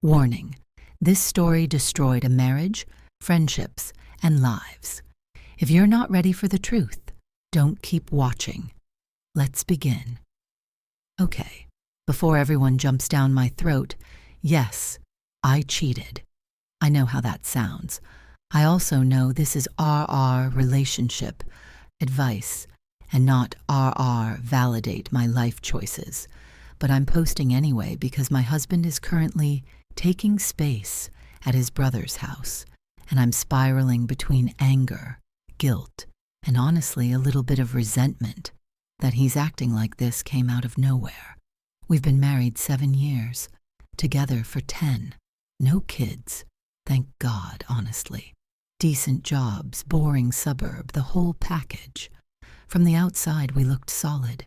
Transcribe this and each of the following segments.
Warning: this story destroyed a marriage, friendships, and lives. If you're not ready for the truth, don't keep watching. Let's begin. Okay, before everyone jumps down my throat, yes, I cheated. I know how that sounds. I also know this is RR relationship advice and not RR validate my life choices. But I'm posting anyway because my husband is currently taking space at his brother's house, and I'm spiraling between anger, guilt, and honestly a little bit of resentment that he's acting like this came out of nowhere. We've been married 7 years, together for 10, no kids, thank God, honestly. Decent jobs, boring suburb, the whole package. From the outside, we looked solid.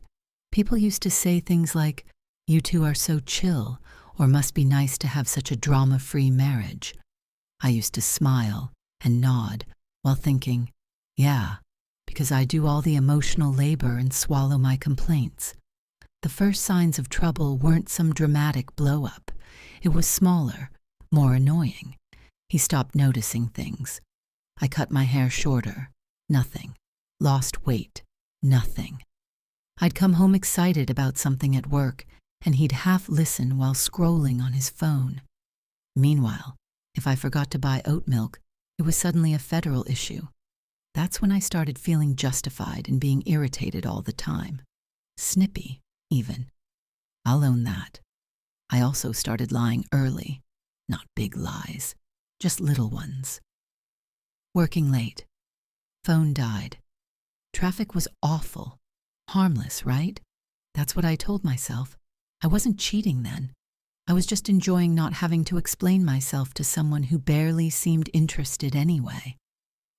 People used to say things like, "You two are so chill," or "must be nice to have such a drama-free marriage." I used to smile and nod while thinking, yeah, because I do all the emotional labor and swallow my complaints. The first signs of trouble weren't some dramatic blow-up. It was smaller, more annoying. He stopped noticing things. I cut my hair shorter. Nothing. Lost weight. Nothing. I'd come home excited about something at work, and he'd half listen while scrolling on his phone. Meanwhile, if I forgot to buy oat milk, it was suddenly a federal issue. That's when I started feeling justified in being irritated all the time. Snippy, even. I'll own that. I also started lying early. Not big lies, just little ones. Working late. Phone died. Traffic was awful. Harmless, right? That's what I told myself. I wasn't cheating then. I was just enjoying not having to explain myself to someone who barely seemed interested anyway.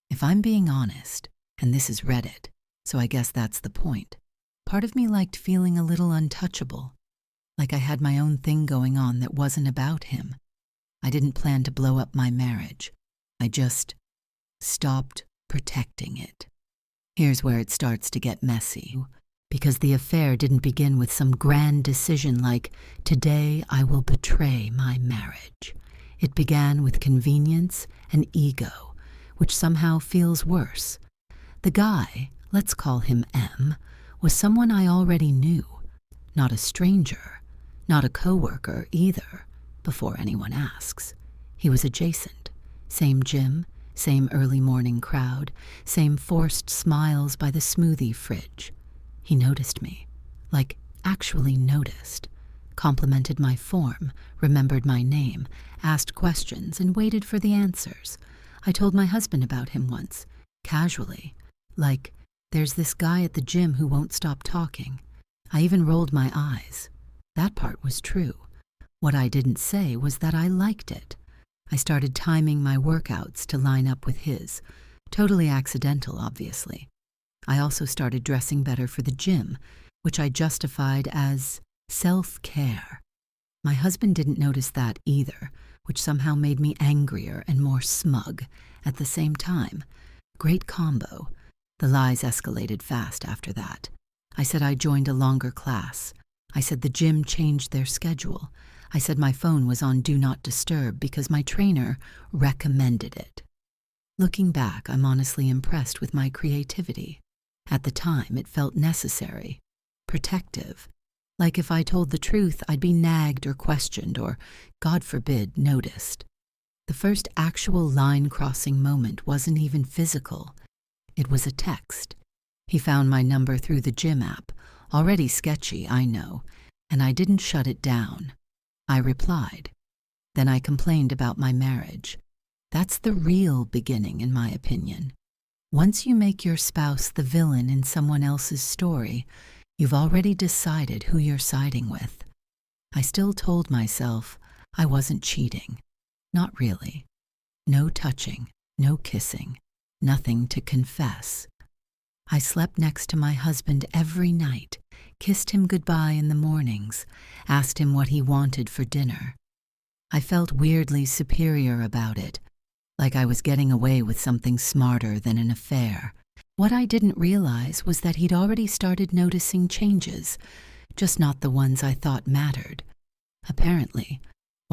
If I'm being honest, and this is Reddit, so I guess that's the point, part of me liked feeling a little untouchable, like I had my own thing going on that wasn't about him. I didn't plan to blow up my marriage. I just stopped protecting it. Here's where it starts to get messy, because the affair didn't begin with some grand decision like, today I will betray my marriage. It began with convenience and ego, which somehow feels worse. The guy, let's call him M, was someone I already knew, not a stranger, not a coworker either, before anyone asks. He was adjacent, same gym, same early morning crowd, same forced smiles by the smoothie fridge. He noticed me, like actually noticed, complimented my form, remembered my name, asked questions, and waited for the answers. I told my husband about him once, casually, like, "There's this guy at the gym who won't stop talking." I even rolled my eyes. That part was true. What I didn't say was that I liked it. I started timing my workouts to line up with his. Totally accidental, obviously. I also started dressing better for the gym, which I justified as self-care. My husband didn't notice that either, which somehow made me angrier and more smug at the same time. Great combo. The lies escalated fast after that. I said I joined a longer class. I said the gym changed their schedule. I said my phone was on Do Not Disturb because my trainer recommended it. Looking back, I'm honestly impressed with my creativity. At the time, it felt necessary, protective. Like if I told the truth, I'd be nagged or questioned or, God forbid, noticed. The first actual line-crossing moment wasn't even physical. It was a text. He found my number through the gym app, already sketchy, I know, and I didn't shut it down. I replied. Then I complained about my marriage. That's the real beginning, in my opinion. Once you make your spouse the villain in someone else's story, you've already decided who you're siding with. I still told myself I wasn't cheating. Not really. No touching, no kissing, nothing to confess. I slept next to my husband every night, kissed him goodbye in the mornings, asked him what he wanted for dinner. I felt weirdly superior about it, like I was getting away with something smarter than an affair. What I didn't realize was that he'd already started noticing changes, just not the ones I thought mattered. Apparently,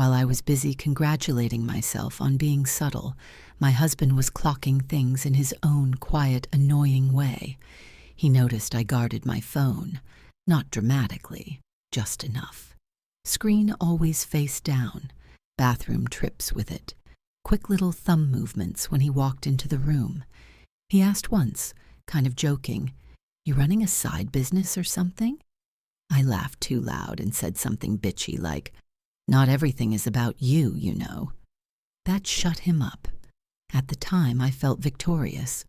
While I was busy congratulating myself on being subtle, my husband was clocking things in his own quiet, annoying way. He noticed I guarded my phone, not dramatically, just enough. Screen always face down, bathroom trips with it, quick little thumb movements when he walked into the room. He asked once, kind of joking, "You running a side business or something?" I laughed too loud and said something bitchy like, "Not everything is about you, you know." That shut him up. At the time, I felt victorious.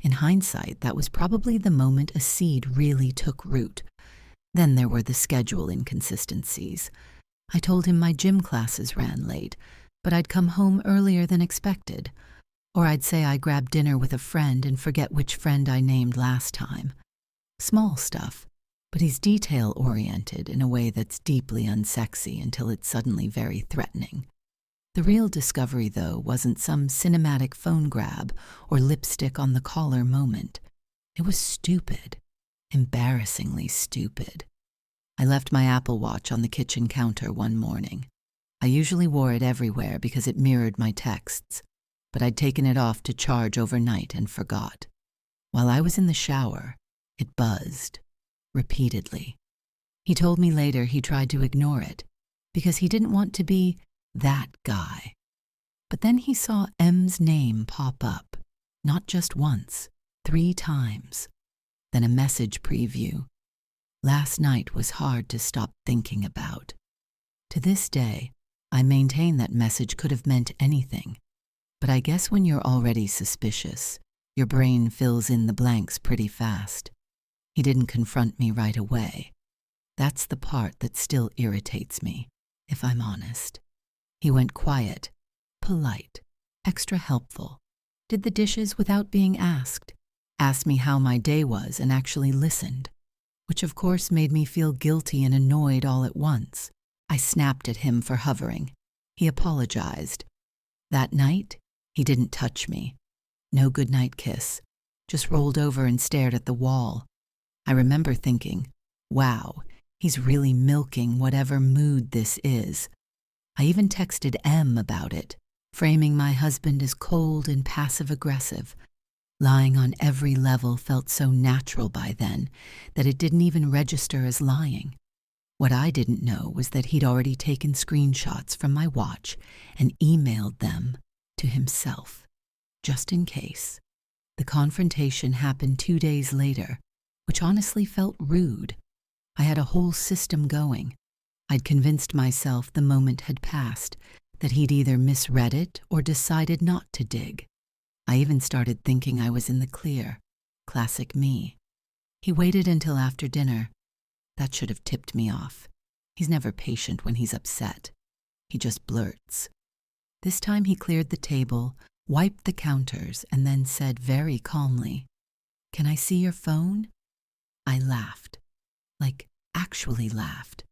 In hindsight, that was probably the moment a seed really took root. Then there were the schedule inconsistencies. I told him my gym classes ran late, but I'd come home earlier than expected. Or I'd say I grabbed dinner with a friend and forget which friend I named last time. Small stuff, but he's detail-oriented in a way that's deeply unsexy until it's suddenly very threatening. The real discovery, though, wasn't some cinematic phone grab or lipstick on the collar moment. It was stupid, embarrassingly stupid. I left my Apple Watch on the kitchen counter one morning. I usually wore it everywhere because it mirrored my texts, but I'd taken it off to charge overnight and forgot. While I was in the shower, it buzzed, repeatedly. He told me later he tried to ignore it because he didn't want to be that guy. But then he saw M's name pop up, not just once, 3 times. Then a message preview. Last night was hard to stop thinking about. To this day, I maintain that message could have meant anything. But I guess when you're already suspicious, your brain fills in the blanks pretty fast. He didn't confront me right away. That's the part that still irritates me, if I'm honest. He went quiet, polite, extra helpful, did the dishes without being asked me how my day was and actually listened, which of course made me feel guilty and annoyed all at once. I snapped at him for hovering. He apologized. That night, he didn't touch me. No goodnight kiss, just rolled over and stared at the wall. I remember thinking, wow, he's really milking whatever mood this is. I even texted M about it, framing my husband as cold and passive-aggressive. Lying on every level felt so natural by then that it didn't even register as lying. What I didn't know was that he'd already taken screenshots from my watch and emailed them to himself, just in case. The confrontation happened 2 days later, which honestly felt rude. I had a whole system going. I'd convinced myself the moment had passed, that he'd either misread it or decided not to dig. I even started thinking I was in the clear. Classic me. He waited until after dinner. That should have tipped me off. He's never patient when he's upset. He just blurts. This time he cleared the table, wiped the counters, and then said very calmly, "Can I see your phone?" I laughed. Like, actually laughed.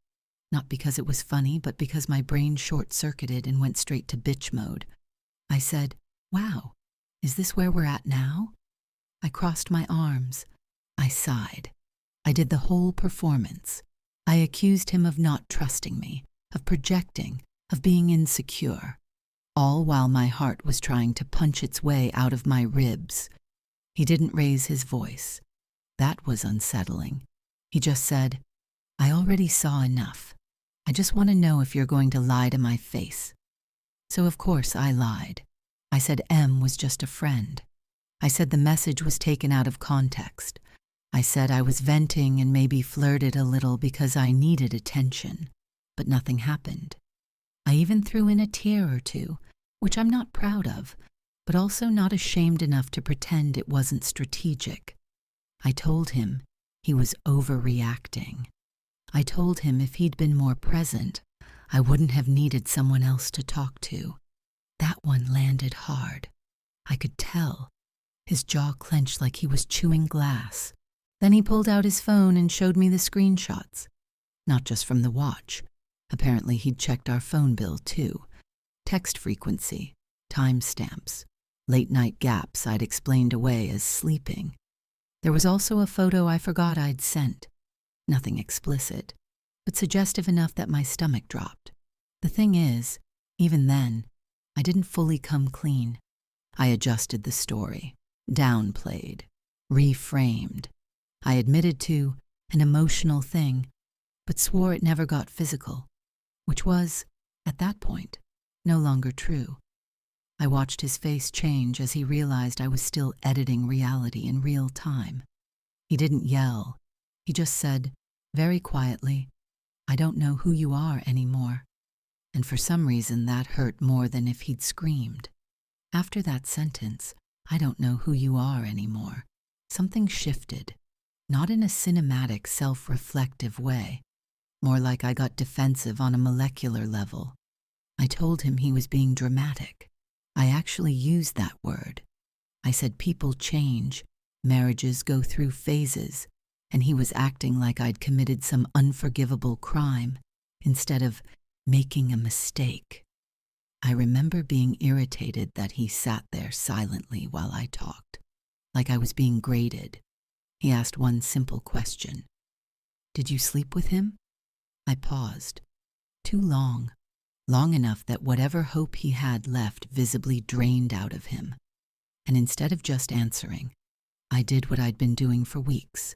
Not because it was funny, but because my brain short-circuited and went straight to bitch mode. I said, "Wow, is this where we're at now?" I crossed my arms. I sighed. I did the whole performance. I accused him of not trusting me, of projecting, of being insecure, all while my heart was trying to punch its way out of my ribs. He didn't raise his voice. That was unsettling. He just said, "I already saw enough. I just want to know if you're going to lie to my face." So of course I lied. I said M was just a friend. I said the message was taken out of context. I said I was venting and maybe flirted a little because I needed attention, but nothing happened. I even threw in a tear or two, which I'm not proud of, but also not ashamed enough to pretend it wasn't strategic. I told him he was overreacting. I told him if he'd been more present, I wouldn't have needed someone else to talk to. That one landed hard. I could tell. His jaw clenched like he was chewing glass. Then he pulled out his phone and showed me the screenshots. Not just from the watch. Apparently he'd checked our phone bill too. Text frequency, timestamps, late-night gaps I'd explained away as sleeping. There was also a photo I forgot I'd sent. Nothing explicit, but suggestive enough that my stomach dropped. The thing is, Even then, I didn't fully come clean. I adjusted the story, downplayed, reframed. I admitted to an emotional thing, but swore it never got physical, which was, at that point, no longer true. I watched his face change as he realized I was still editing reality in real time. He didn't yell. He just said, very quietly, "I don't know who you are anymore." And for some reason that hurt more than if he'd screamed. After that sentence, "I don't know who you are anymore," something shifted, not in a cinematic, self-reflective way, more like I got defensive on a molecular level. I told him he was being dramatic. I actually used that word. I said people change, marriages go through phases, and he was acting like I'd committed some unforgivable crime instead of making a mistake. I remember being irritated that he sat there silently while I talked, like I was being graded. He asked one simple question. "Did you sleep with him?" I paused. Too long. Long enough that whatever hope he had left visibly drained out of him. And instead of just answering, I did what I'd been doing for weeks.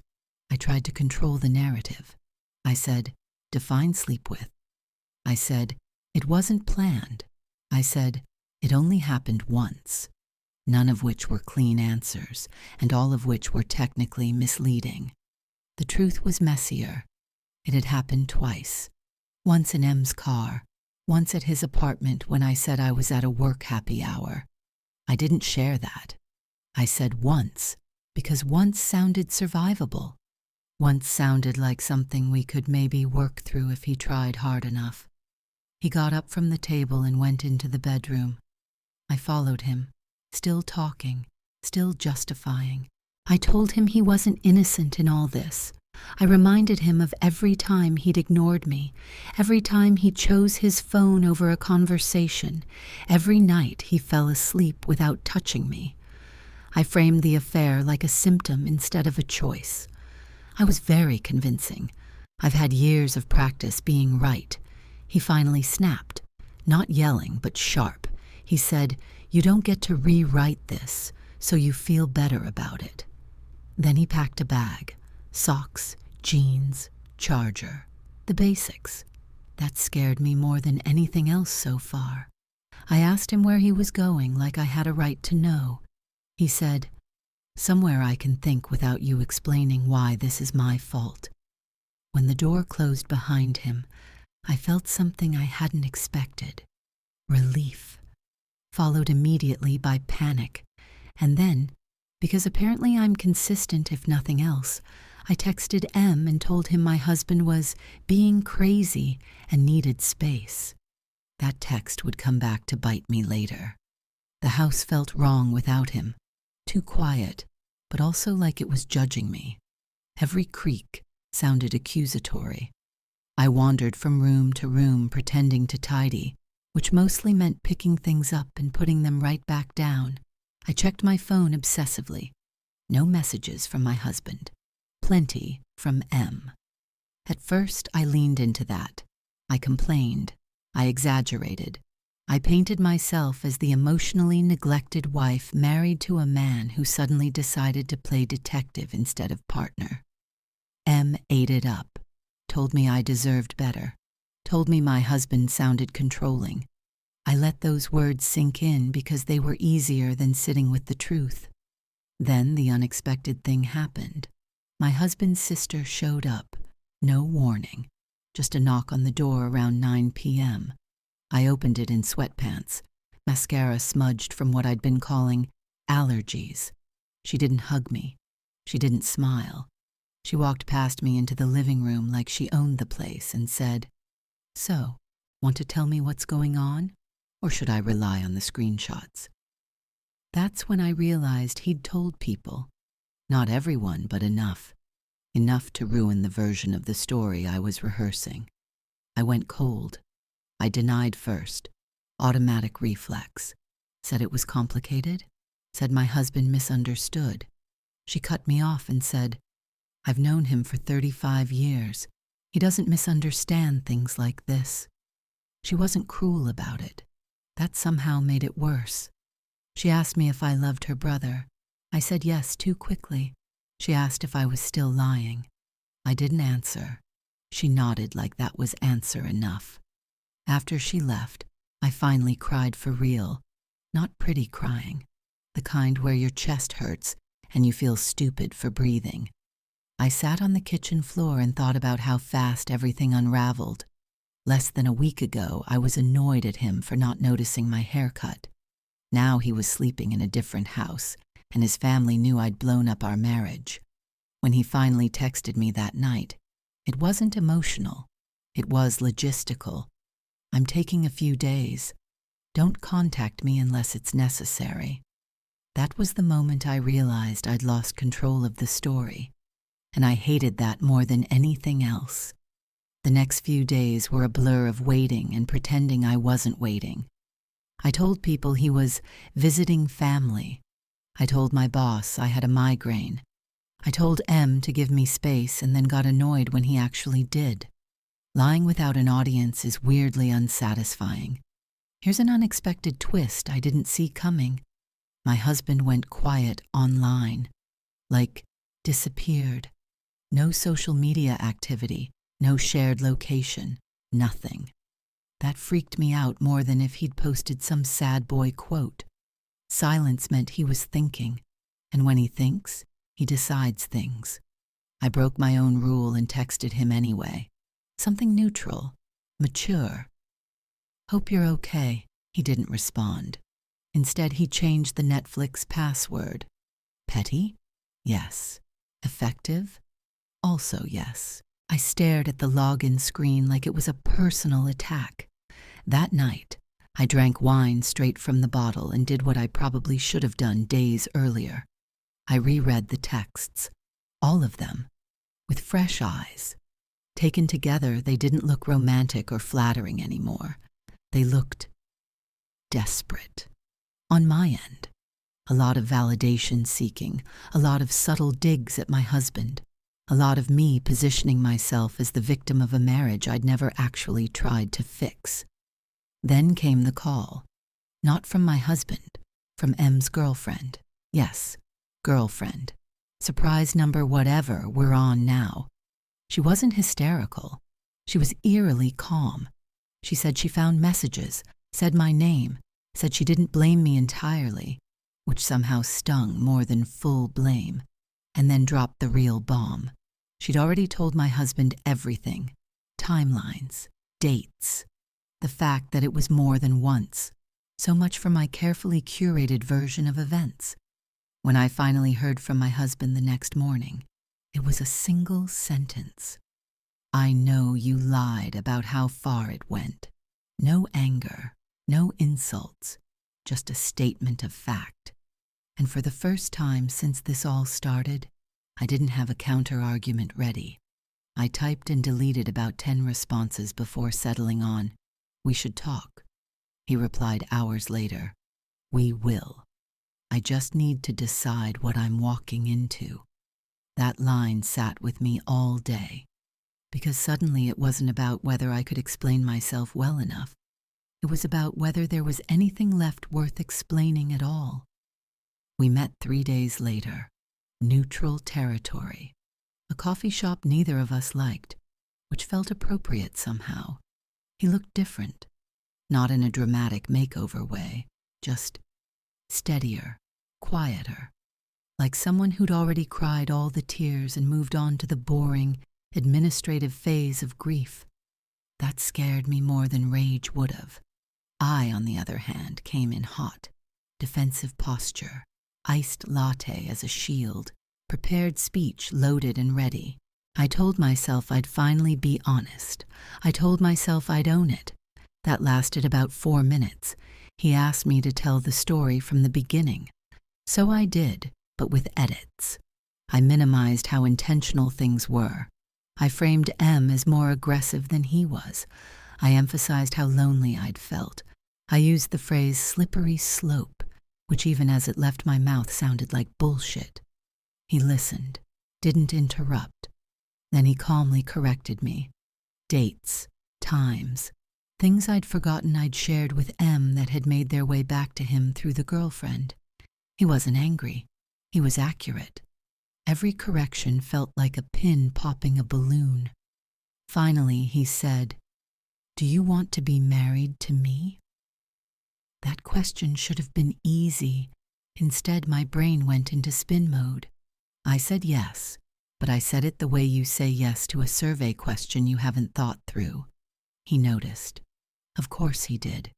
I tried to control the narrative. I said, "Define sleep with." I said, "It wasn't planned." I said, "It only happened once." None of which were clean answers, and all of which were technically misleading. The truth was messier. It had happened twice. Once in M's car, once at his apartment when I said I was at a work happy hour. I didn't share that. I said once, because once sounded survivable. Once sounded like something we could maybe work through if he tried hard enough. He got up from the table and went into the bedroom. I followed him, still talking, still justifying. I told him he wasn't innocent in all this. I reminded him of every time he'd ignored me, every time he chose his phone over a conversation, every night he fell asleep without touching me. I framed the affair like a symptom instead of a choice. I was very convincing. I've had years of practice being right. He finally snapped, not yelling, but sharp. He said, "You don't get to rewrite this, so you feel better about it." Then he packed a bag. Socks, jeans, charger, the basics. That scared me more than anything else so far. I asked him where he was going, like I had a right to know. He said, "Somewhere I can think without you explaining why this is my fault." When the door closed behind him, I felt something I hadn't expected. Relief, followed immediately by panic. And then, because apparently I'm consistent if nothing else, I texted M and told him my husband was being crazy and needed space. That text would come back to bite me later. The house felt wrong without him, too quiet, but also like it was judging me. Every creak sounded accusatory. I wandered from room to room pretending to tidy, which mostly meant picking things up and putting them right back down. I checked my phone obsessively. No messages from my husband. Plenty from M. At first, I leaned into that. I complained. I exaggerated. I painted myself as the emotionally neglected wife married to a man who suddenly decided to play detective instead of partner. M ate it up, told me I deserved better, told me my husband sounded controlling. I let those words sink in because they were easier than sitting with the truth. Then the unexpected thing happened. My husband's sister showed up, no warning, just a knock on the door around 9 p.m. I opened it in sweatpants, mascara smudged from what I'd been calling allergies. She didn't hug me. She didn't smile. She walked past me into the living room like she owned the place and said, "So, want to tell me what's going on? Or should I rely on the screenshots?" That's when I realized he'd told people. Not everyone, but enough. Enough to ruin the version of the story I was rehearsing. I went cold. I denied first. Automatic reflex. Said it was complicated. Said my husband misunderstood. She cut me off and said, "I've known him for 35 years. He doesn't misunderstand things like this." She wasn't cruel about it. That somehow made it worse. She asked me if I loved her brother. I said yes too quickly. She asked if I was still lying. I didn't answer. She nodded like that was answer enough. After she left, I finally cried for real. Not pretty crying, the kind where your chest hurts and you feel stupid for breathing. I sat on the kitchen floor and thought about how fast everything unraveled. Less than a week ago, I was annoyed at him for not noticing my haircut. Now he was sleeping in a different house, and his family knew I'd blown up our marriage. When he finally texted me that night, it wasn't emotional. It was logistical. I'm taking a few days. Don't contact me unless it's necessary. That was the moment I realized I'd lost control of the story, and I hated that more than anything else. The next few days were a blur of waiting and pretending I wasn't waiting. I told people he was visiting family. I told my boss I had a migraine. I told M to give me space and then got annoyed when he actually did. Lying without an audience is weirdly unsatisfying. Here's an unexpected twist I didn't see coming. My husband went quiet online, like disappeared. No social media activity, no shared location, nothing. That freaked me out more than if he'd posted some sad boy quote. Silence meant he was thinking, and when he thinks, he decides things. I broke my own rule and texted him anyway. Something neutral, mature. Hope you're okay. He didn't respond. Instead, he changed the Netflix password. Petty? Yes. Effective? Also yes. I stared at the login screen like it was a personal attack. That night, I drank wine straight from the bottle and did what I probably should have done days earlier. I reread the texts, all of them, with fresh eyes. Taken together, they didn't look romantic or flattering anymore. They looked desperate. On my end, a lot of validation seeking, a lot of subtle digs at my husband, a lot of me positioning myself as the victim of a marriage I'd never actually tried to fix. Then came the call. Not from my husband, from M's girlfriend. Yes, girlfriend. Surprise number whatever we're on now. She wasn't hysterical. She was eerily calm. She said she found messages, said my name, said she didn't blame me entirely, which somehow stung more than full blame, and then dropped the real bomb. She'd already told my husband everything. Timelines, dates, the fact that it was more than once. So much for my carefully curated version of events. When I finally heard from my husband the next morning, it was a single sentence. I know you lied about how far it went. No anger, no insults, just a statement of fact. And for the first time since this all started, I didn't have a counter-argument ready. I typed and deleted about 10 responses before settling on, "We should talk." He replied hours later, "We will. I just need to decide what I'm walking into." That line sat with me all day, because suddenly it wasn't about whether I could explain myself well enough. It was about whether there was anything left worth explaining at all. We met 3 days later. Neutral territory. A coffee shop neither of us liked, which felt appropriate somehow. He looked different, not in a dramatic makeover way, just steadier, quieter, like someone who'd already cried all the tears and moved on to the boring, administrative phase of grief. That scared me more than rage would have. I, on the other hand, came in hot, defensive posture, iced latte as a shield, prepared speech loaded and ready. I told myself I'd finally be honest. I told myself I'd own it. That lasted about 4 minutes. He asked me to tell the story from the beginning. So I did, but with edits. I minimized how intentional things were. I framed M as more aggressive than he was. I emphasized how lonely I'd felt. I used the phrase slippery slope, which even as it left my mouth sounded like bullshit. He listened, didn't interrupt. Then he calmly corrected me. Dates, times, Things I'd forgotten I'd shared with M that had made their way back to him through the girlfriend. He wasn't angry. He was accurate. Every correction felt like a pin popping a balloon. Finally, he said, "Do you want to be married to me?" That question should have been easy. Instead, my brain went into spin mode. I said yes, but I said it the way you say yes to a survey question you haven't thought through. He noticed. Of course he did.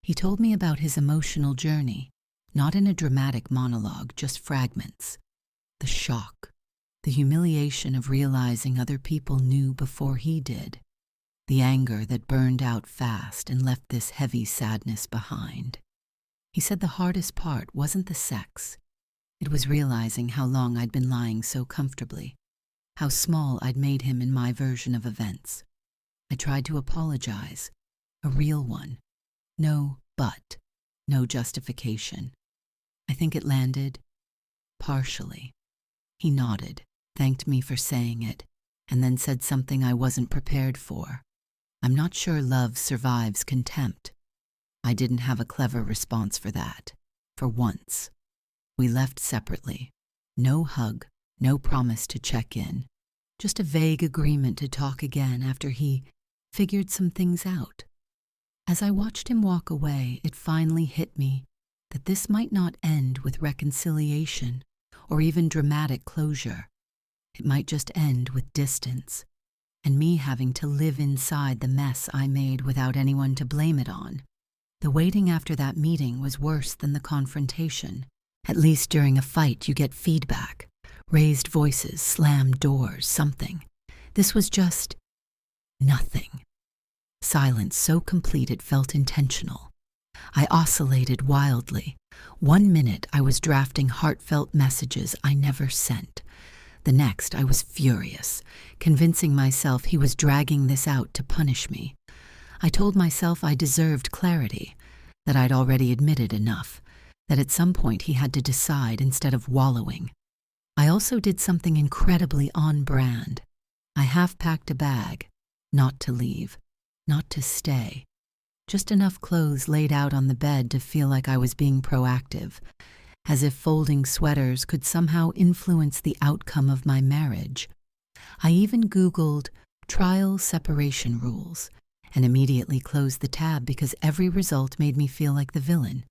He told me about his emotional journey, not in a dramatic monologue, just fragments. The shock, the humiliation of realizing other people knew before he did. The anger that burned out fast and left this heavy sadness behind. He said the hardest part wasn't the sex. It was realizing how long I'd been lying so comfortably, how small I'd made him in my version of events. I tried to apologize, a real one. No but, no justification. I think it landed partially. He nodded, thanked me for saying it, and then said something I wasn't prepared for. I'm not sure love survives contempt. I didn't have a clever response for that, for once. We left separately. No hug, no promise to check in. Just a vague agreement to talk again after he figured some things out. As I watched him walk away, it finally hit me that this might not end with reconciliation or even dramatic closure. It might just end with distance, and me having to live inside the mess I made without anyone to blame it on. The waiting after that meeting was worse than the confrontation. At least during a fight you get feedback, raised voices, slammed doors, something. This was just nothing. Silence so complete it felt intentional. I oscillated wildly. 1 minute I was drafting heartfelt messages I never sent. The next I was furious, convincing myself he was dragging this out to punish me. I told myself I deserved clarity, that I'd already admitted enough, that at some point he had to decide instead of wallowing. I also did something incredibly on brand. I half-packed a bag, not to leave, not to stay. Just enough clothes laid out on the bed to feel like I was being proactive, as if folding sweaters could somehow influence the outcome of my marriage. I even Googled trial separation rules and immediately closed the tab because every result made me feel like the villain.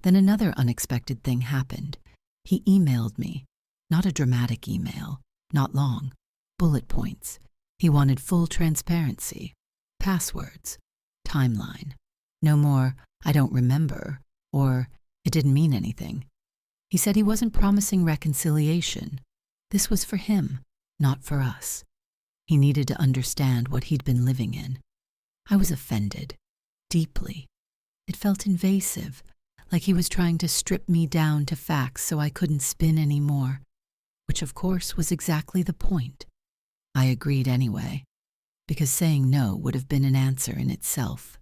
Then another unexpected thing happened. He emailed me. Not a dramatic email, not long, bullet points. He wanted full transparency, passwords, timeline. No more, "I don't remember," or "it didn't mean anything." He said he wasn't promising reconciliation. This was for him, not for us. He needed to understand what he'd been living in. I was offended, deeply. It felt invasive, like he was trying to strip me down to facts so I couldn't spin anymore, which of course was exactly the point. I agreed anyway, because saying no would have been an answer in itself.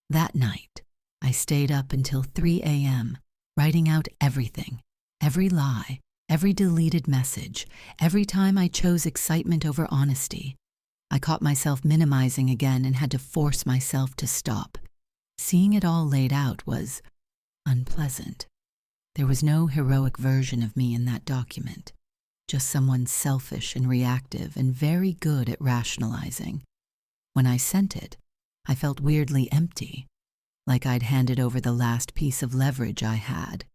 That night, I stayed up until 3 a.m., writing out everything, every lie, every deleted message, every time I chose excitement over honesty. I caught myself minimizing again and had to force myself to stop. Seeing it all laid out was unpleasant. There was no heroic version of me in that document, just someone selfish and reactive and very good at rationalizing. When I sent it, I felt weirdly empty, like I'd handed over the last piece of leverage I had.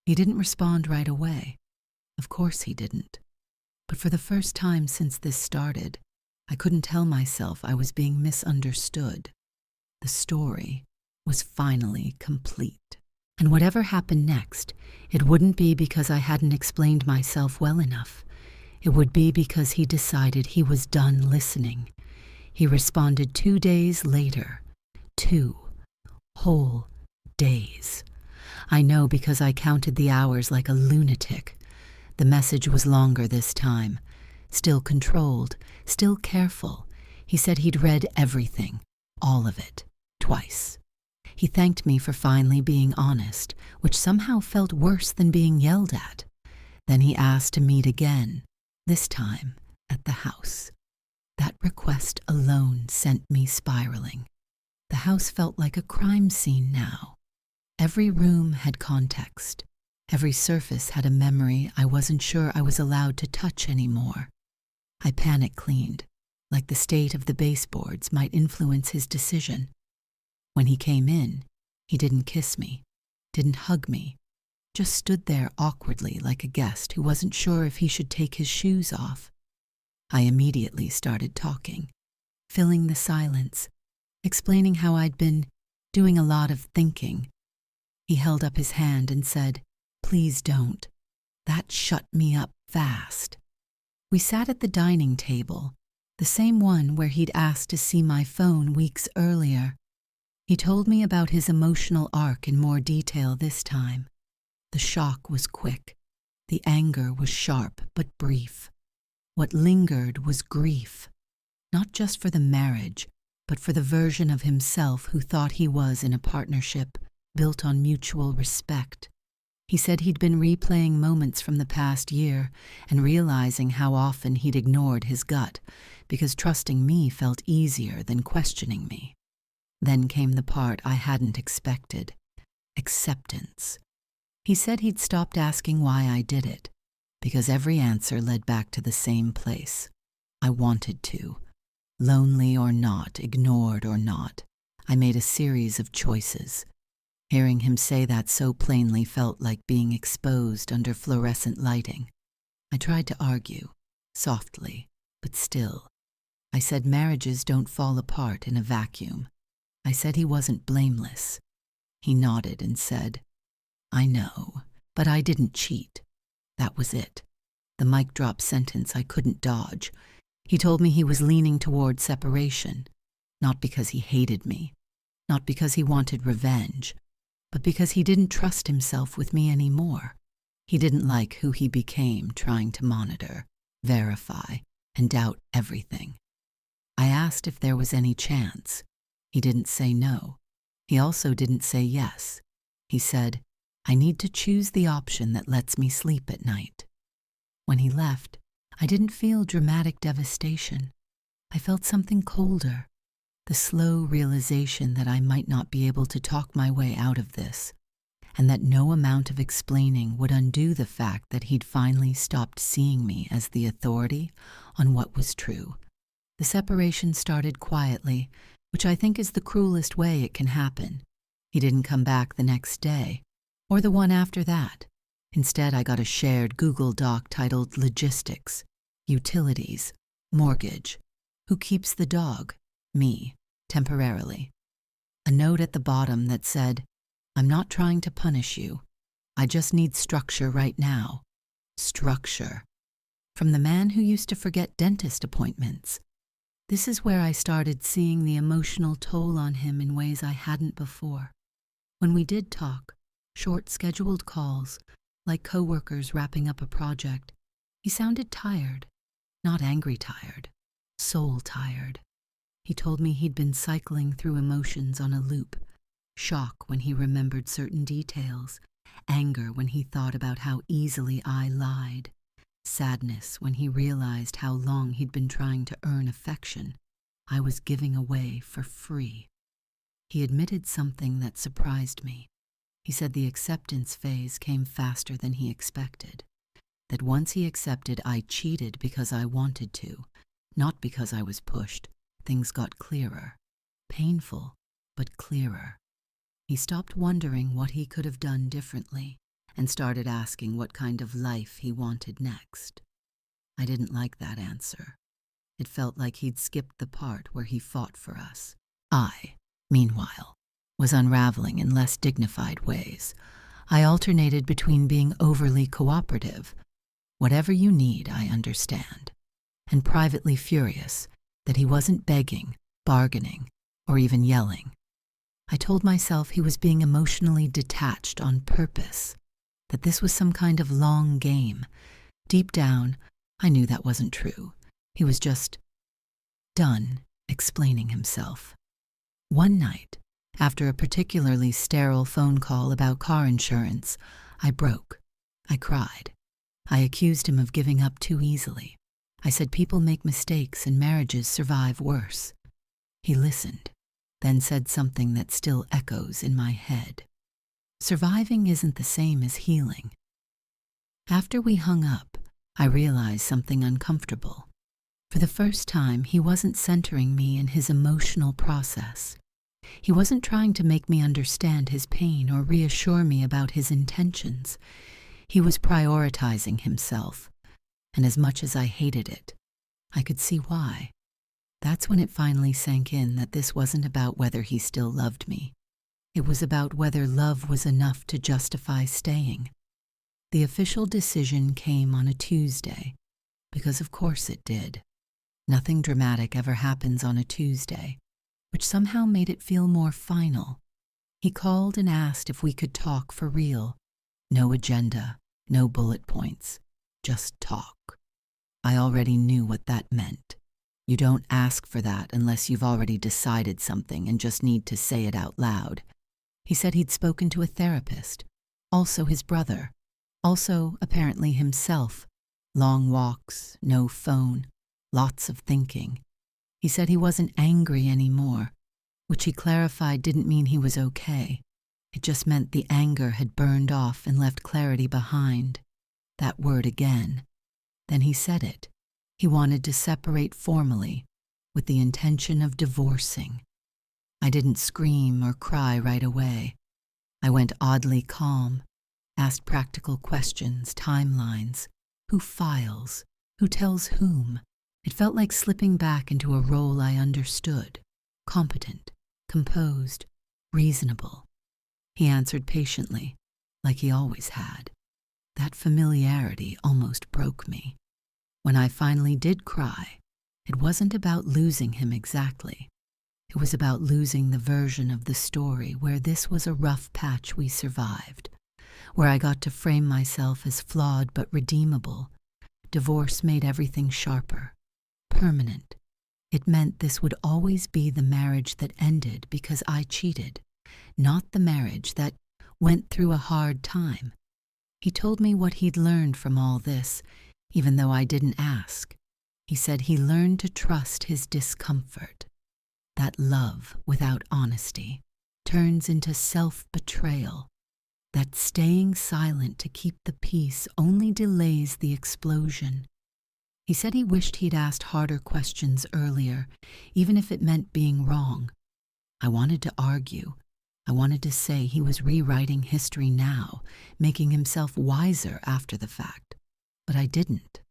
He didn't respond right away. Of course he didn't. But for the first time since this started, I couldn't tell myself I was being misunderstood. The story was finally complete. And whatever happened next, it wouldn't be because I hadn't explained myself well enough. It would be because he decided he was done listening. He responded 2 days later. 2 whole days. I know because I counted the hours like a lunatic. The message was longer this time. Still controlled, still careful. He said he'd read everything, all of it, twice. He thanked me for finally being honest, which somehow felt worse than being yelled at. Then he asked to meet again, this time at the house. That request alone sent me spiraling. The house felt like a crime scene now. Every room had context. Every surface had a memory I wasn't sure I was allowed to touch anymore. I panic cleaned, like the state of the baseboards might influence his decision. When he came in, he didn't kiss me, didn't hug me, just stood there awkwardly like a guest who wasn't sure if he should take his shoes off. I immediately started talking, filling the silence, explaining how I'd been doing a lot of thinking. He held up his hand and said, "Please don't." That shut me up fast. We sat at the dining table, the same one where he'd asked to see my phone weeks earlier. He told me about his emotional arc in more detail this time. The shock was quick. The anger was sharp but brief. What lingered was grief, not just for the marriage, but for the version of himself who thought he was in a partnership built on mutual respect. He said he'd been replaying moments from the past year and realizing how often he'd ignored his gut because trusting me felt easier than questioning me. Then came the part I hadn't expected: acceptance. He said he'd stopped asking why I did it, because every answer led back to the same place. I wanted to. Lonely or not, ignored or not, I made a series of choices. Hearing him say that so plainly felt like being exposed under fluorescent lighting. I tried to argue, softly, but still. I said marriages don't fall apart in a vacuum. I said he wasn't blameless. He nodded and said, "I know, but I didn't cheat." That was it. The mic drop sentence I couldn't dodge. He told me he was leaning toward separation, not because he hated me, not because he wanted revenge, but because he didn't trust himself with me anymore. He didn't like who he became trying to monitor, verify, and doubt everything. I asked if there was any chance. He didn't say no. He also didn't say yes. He said, "I need to choose the option that lets me sleep at night." When he left, I didn't feel dramatic devastation. I felt something colder, the slow realization that I might not be able to talk my way out of this, and that no amount of explaining would undo the fact that he'd finally stopped seeing me as the authority on what was true. The separation started quietly, which I think is the cruelest way it can happen. He didn't come back the next day, or the one after that. Instead, I got a shared Google Doc titled Logistics, Utilities, Mortgage. Who keeps the dog? Me, temporarily. A note at the bottom that said, "I'm not trying to punish you. I just need structure right now." Structure. From the man who used to forget dentist appointments. This is where I started seeing the emotional toll on him in ways I hadn't before. When we did talk, short scheduled calls, like coworkers wrapping up a project, he sounded tired, not angry tired, soul tired. He told me he'd been cycling through emotions on a loop: shock when he remembered certain details, anger when he thought about how easily I lied, sadness when he realized how long he'd been trying to earn affection I was giving away for free. He admitted something that surprised me. He said the acceptance phase came faster than he expected, that once he accepted I cheated because I wanted to, not because I was pushed, things got clearer. Painful, but clearer. He stopped wondering what he could have done differently and started asking what kind of life he wanted next. I didn't like that answer. It felt like he'd skipped the part where he fought for us. I, meanwhile, was unraveling in less dignified ways. I alternated between being overly cooperative, whatever you need, I understand, and privately furious that he wasn't begging, bargaining, or even yelling. I told myself he was being emotionally detached on purpose, that this was some kind of long game. Deep down, I knew that wasn't true. He was just done explaining himself. One night, after a particularly sterile phone call about car insurance, I broke. I cried. I accused him of giving up too easily. I said people make mistakes and marriages survive worse. He listened. then said something that still echoes in my head. Surviving isn't the same as healing. After we hung up, I realized something uncomfortable. For the first time, he wasn't centering me in his emotional process. He wasn't trying to make me understand his pain or reassure me about his intentions. He was prioritizing himself, and as much as I hated it, I could see why. That's when it finally sank in that this wasn't about whether he still loved me. It was about whether love was enough to justify staying. The official decision came on a Tuesday, because of course it did. Nothing dramatic ever happens on a Tuesday, which somehow made it feel more final. He called and asked if we could talk for real. No agenda, no bullet points, just talk. I already knew what that meant. You don't ask for that unless you've already decided something and just need to say it out loud. He said he'd spoken to a therapist, also his brother, also apparently himself. Long walks, no phone, lots of thinking. He said he wasn't angry anymore, which he clarified didn't mean he was okay. It just meant the anger had burned off and left clarity behind. That word again. Then he said it. He wanted to separate formally, with the intention of divorcing. I didn't scream or cry right away. I went oddly calm, asked practical questions, timelines. Who files? Who tells whom? It felt like slipping back into a role I understood. Competent, composed, reasonable. He answered patiently, like he always had. That familiarity almost broke me. When I finally did cry, it wasn't about losing him exactly. It was about losing the version of the story where this was a rough patch we survived, where I got to frame myself as flawed but redeemable. Divorce made everything sharper, permanent. It meant this would always be the marriage that ended because I cheated, not the marriage that went through a hard time. He told me what he'd learned from all this, even though I didn't ask. He said he learned to trust his discomfort. That love without honesty turns into self-betrayal. That staying silent to keep the peace only delays the explosion. He said he wished he'd asked harder questions earlier, even if it meant being wrong. I wanted to argue. I wanted to say he was rewriting history now, making himself wiser after the fact. But I didn't.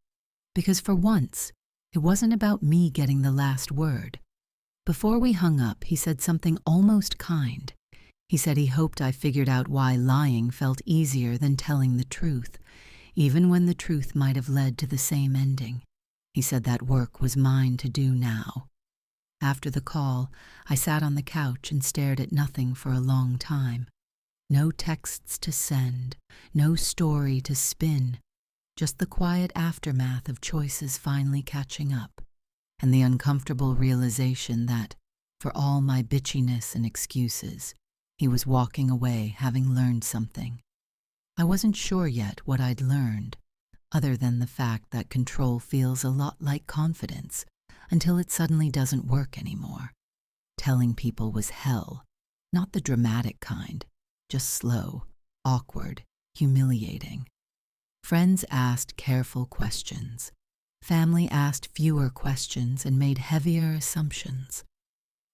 Because for once, it wasn't about me getting the last word. Before we hung up, he said something almost kind. He said he hoped I figured out why lying felt easier than telling the truth, even when the truth might have led to the same ending. He said that work was mine to do now. After the call, I sat on the couch and stared at nothing for a long time. No texts to send, no story to spin, just the quiet aftermath of choices finally catching up, and the uncomfortable realization that, for all my bitchiness and excuses, he was walking away having learned something. I wasn't sure yet what I'd learned, other than the fact that control feels a lot like confidence, until it suddenly doesn't work anymore. Telling people was hell, not the dramatic kind, just slow, awkward, humiliating. Friends asked careful questions. Family asked fewer questions and made heavier assumptions.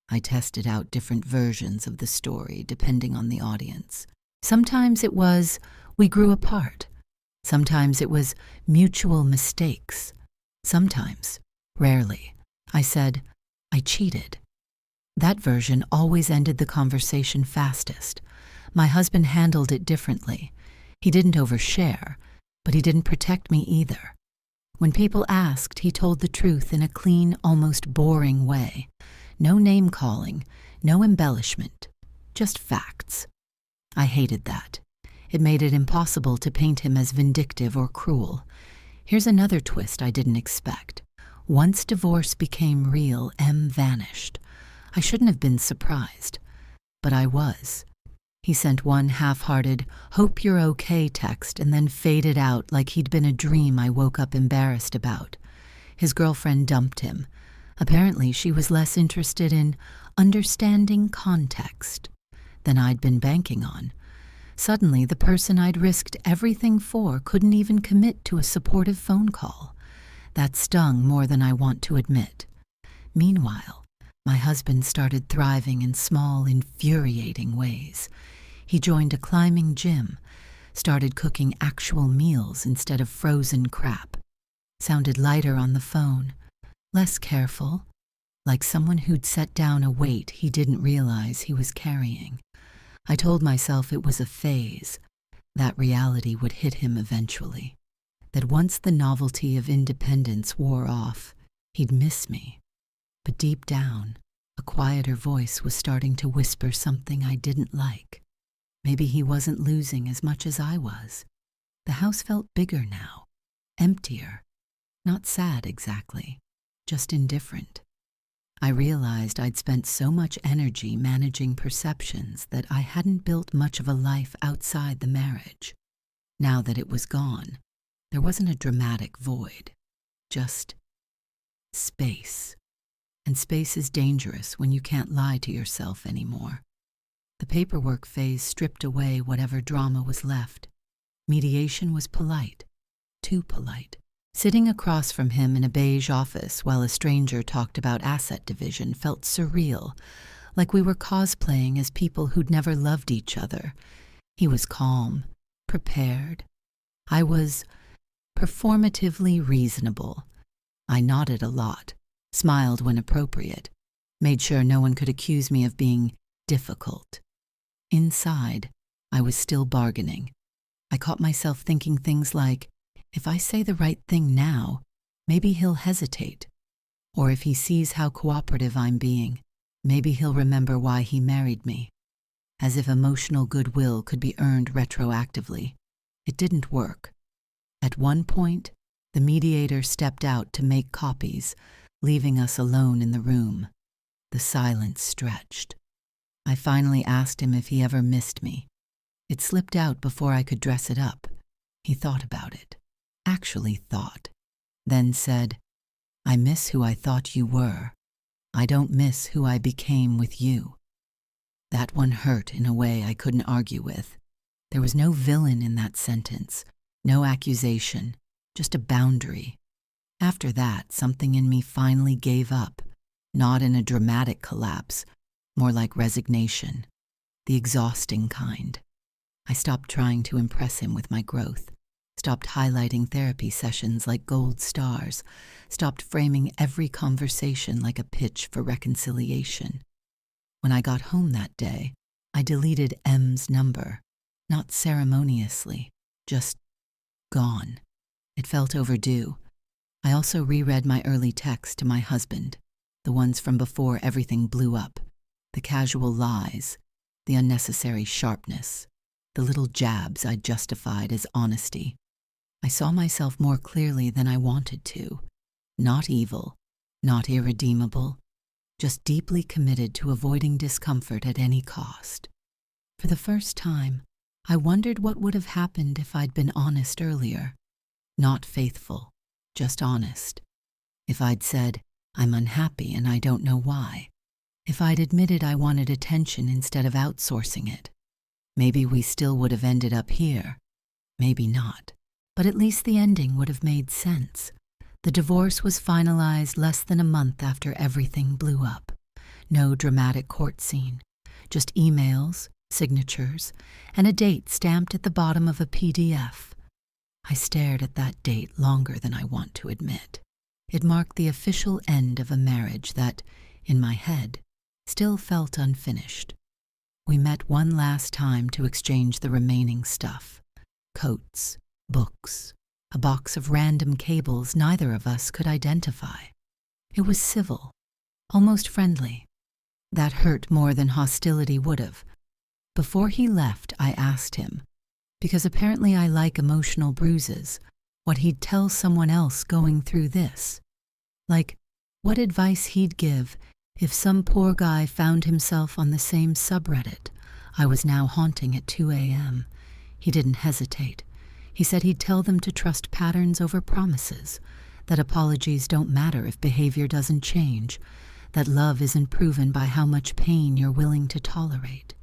I tested out different versions of the story depending on the audience. Sometimes it was, we grew apart. Sometimes it was mutual mistakes. Sometimes, rarely, I said, I cheated. That version always ended the conversation fastest. My husband handled it differently. He didn't overshare, but he didn't protect me either. When people asked, he told the truth in a clean, almost boring way. No name-calling, no embellishment, just facts. I hated that. It made it impossible to paint him as vindictive or cruel. Here's another twist I didn't expect. Once divorce became real, M vanished. I shouldn't have been surprised, but I was. He sent one half-hearted, hope you're okay text and then faded out like he'd been a dream I woke up embarrassed about. His girlfriend dumped him. Apparently, she was less interested in understanding context than I'd been banking on. Suddenly, the person I'd risked everything for couldn't even commit to a supportive phone call. That stung more than I want to admit. Meanwhile, my husband started thriving in small, infuriating ways. He joined a climbing gym, started cooking actual meals instead of frozen crap, sounded lighter on the phone, less careful, like someone who'd set down a weight he didn't realize he was carrying. I told myself it was a phase, that reality would hit him eventually, that once the novelty of independence wore off, he'd miss me. But deep down, a quieter voice was starting to whisper something I didn't like. Maybe he wasn't losing as much as I was. The house felt bigger now, emptier, not sad exactly, just indifferent. I realized I'd spent so much energy managing perceptions that I hadn't built much of a life outside the marriage. Now that it was gone, there wasn't a dramatic void, just space. And space is dangerous when you can't lie to yourself anymore. The paperwork phase stripped away whatever drama was left. Mediation was polite, too polite. Sitting across from him in a beige office while a stranger talked about asset division felt surreal, like we were cosplaying as people who'd never loved each other. He was calm, prepared. I was performatively reasonable. I nodded a lot, smiled when appropriate, made sure no one could accuse me of being difficult. Inside, I was still bargaining. I caught myself thinking things like, if I say the right thing now, maybe he'll hesitate. Or if he sees how cooperative I'm being, maybe he'll remember why he married me. As if emotional goodwill could be earned retroactively. It didn't work. At one point, the mediator stepped out to make copies, leaving us alone in the room. The silence stretched. I finally asked him if he ever missed me. It slipped out before I could dress it up. He thought about it. Actually thought. Then said, I miss who I thought you were. I don't miss who I became with you. That one hurt in a way I couldn't argue with. There was no villain in that sentence, no accusation, just a boundary. After that, something in me finally gave up, not in a dramatic collapse, more like resignation, the exhausting kind. I stopped trying to impress him with my growth, stopped highlighting therapy sessions like gold stars, stopped framing every conversation like a pitch for reconciliation. When I got home that day, I deleted M's number, not ceremoniously, just gone. It felt overdue. I also reread my early texts to my husband, the ones from before everything blew up, the casual lies, the unnecessary sharpness, the little jabs I justified as honesty. I saw myself more clearly than I wanted to. Not evil, not irredeemable, just deeply committed to avoiding discomfort at any cost. For the first time, I wondered what would have happened if I'd been honest earlier. Not faithful, just honest. If I'd said, I'm unhappy and I don't know why. If I'd admitted I wanted attention instead of outsourcing it. Maybe we still would have ended up here. Maybe not. But at least the ending would have made sense. The divorce was finalized less than a month after everything blew up. No dramatic court scene. Just emails, signatures, and a date stamped at the bottom of a PDF. I stared at that date longer than I want to admit. It marked the official end of a marriage that, in my head, still felt unfinished. We met one last time to exchange the remaining stuff. Coats, books, a box of random cables neither of us could identify. It was civil, almost friendly. That hurt more than hostility would have. Before he left, I asked him, because apparently I like emotional bruises, what he'd tell someone else going through this. Like, what advice he'd give if some poor guy found himself on the same subreddit I was now haunting at 2 a.m. He didn't hesitate. He said he'd tell them to trust patterns over promises, that apologies don't matter if behavior doesn't change, that love isn't proven by how much pain you're willing to tolerate.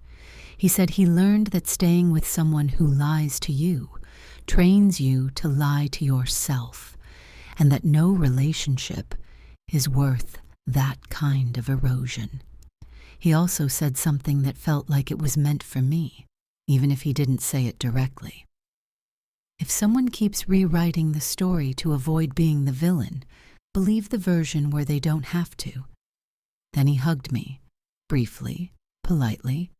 He said he learned that staying with someone who lies to you trains you to lie to yourself, and that no relationship is worth that kind of erosion. He also said something that felt like it was meant for me, even if he didn't say it directly. If someone keeps rewriting the story to avoid being the villain, believe the version where they don't have to. Then he hugged me, briefly, politely,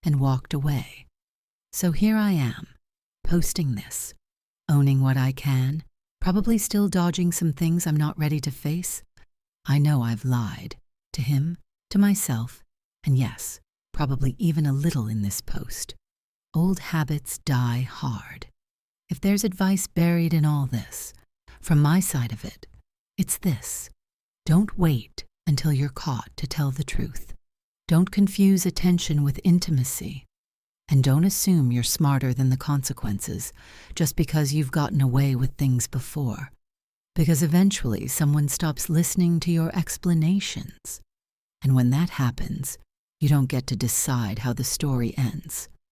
and walked away. So here I am, posting this, owning what I can, probably still dodging some things I'm not ready to face. I know I've lied, to him, to myself, and yes, probably even a little in this post. Old habits die hard. If there's advice buried in all this, from my side of it, it's this. Don't wait until you're caught to tell the truth. Don't confuse attention with intimacy. And don't assume you're smarter than the consequences just because you've gotten away with things before. Because eventually someone stops listening to your explanations. And when that happens, you don't get to decide how the story ends.